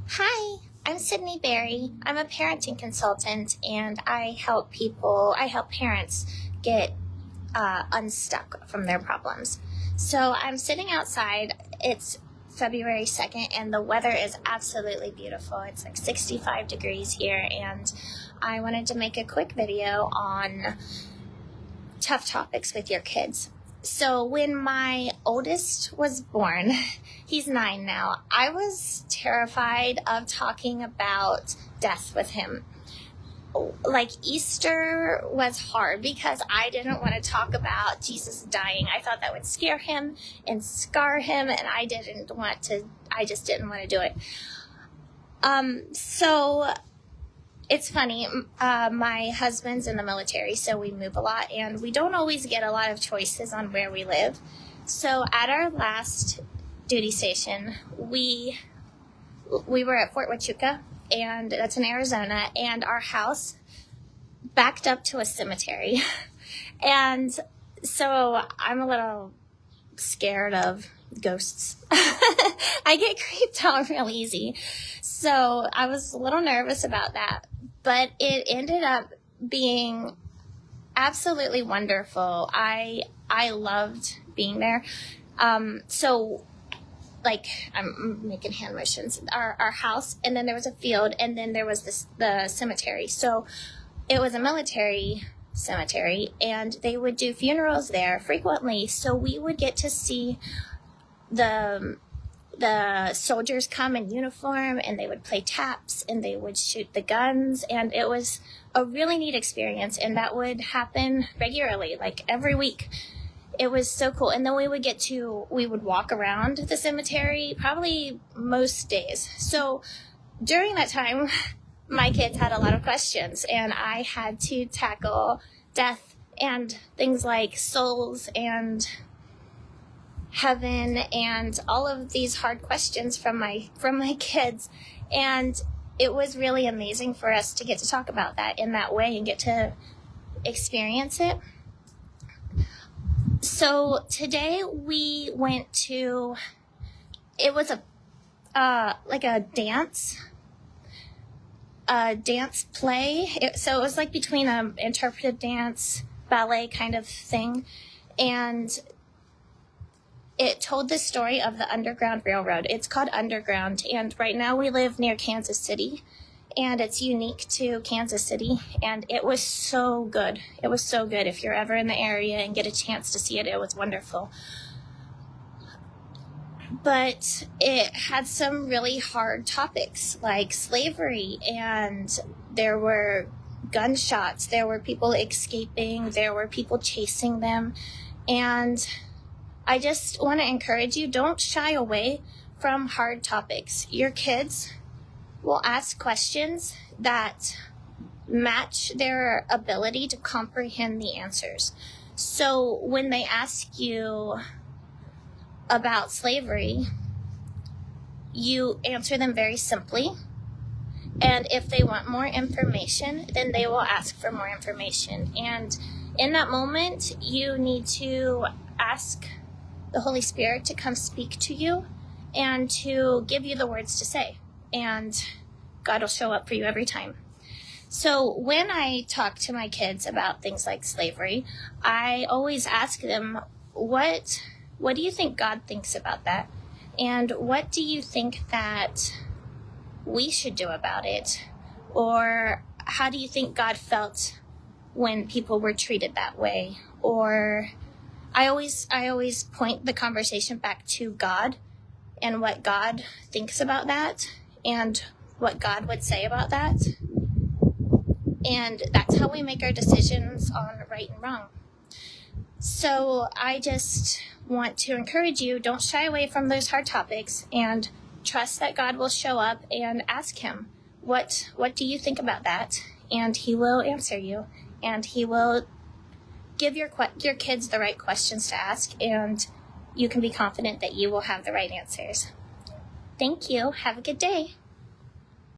Hi, I'm Sydney Berry. I'm a parenting consultant and I help parents get unstuck from their problems. So I'm sitting outside. It's February 2nd and the weather is absolutely beautiful. It's like 65 degrees here, and I wanted to make a quick video on tough topics with your kids. So when my oldest was born, he's 9 now, I was terrified of talking about death with him. Like, Easter was hard because I didn't want to talk about Jesus dying. I thought that would scare him and scar him, and I just didn't want to do it. So it's funny, my husband's in the military, so we move a lot, and we don't always get a lot of choices on where we live. So at our last duty station, we were at Fort Huachuca, and that's in Arizona, and our house backed up to a cemetery. And so I'm a little scared of ghosts. I get creeped out real easy. So I was a little nervous about that, but it ended up being absolutely wonderful. I loved being there. So like, I'm making hand motions, our house, and then there was a field, and then there was the cemetery. So it was a military cemetery, and they would do funerals there frequently. So we would get to see the soldiers come in uniform, and they would play taps, and they would shoot the guns, and it was a really neat experience, and that would happen regularly, like every week. It was so cool. And then we would walk around the cemetery probably most days. So during that time, my kids had a lot of questions, and I had to tackle death and things like souls and heaven and all of these hard questions from my kids. And it was really amazing for us to get to talk about that in that way and get to experience it. So today we went to, it was like a dance play. So it was like between an interpretive dance, ballet kind of thing. And it told the story of the Underground Railroad. It's called Underground. And right now we live near Kansas City, and it's unique to Kansas City, and it was so good. It was so good. If you're ever in the area and get a chance to see it, it was wonderful. But it had some really hard topics like slavery, and there were gunshots, there were people escaping, there were people chasing them. And I just want to encourage you, don't shy away from hard topics. Your kids will ask questions that match their ability to comprehend the answers. So when they ask you about slavery, you answer them very simply. And if they want more information, then they will ask for more information. And in that moment, you need to ask the Holy Spirit to come speak to you and to give you the words to say. And God will show up for you every time. So when I talk to my kids about things like slavery, I always ask them, what do you think God thinks about that? And what do you think that we should do about it? Or how do you think God felt when people were treated that way? Or I always point the conversation back to God and what God thinks about that and what God would say about that. And that's how we make our decisions on right and wrong. So I just want to encourage you, don't shy away from those hard topics, and trust that God will show up, and ask him, what do you think about that? And he will answer you, and he will give your kids the right questions to ask, and you can be confident that you will have the right answers. Thank you. Have a good day.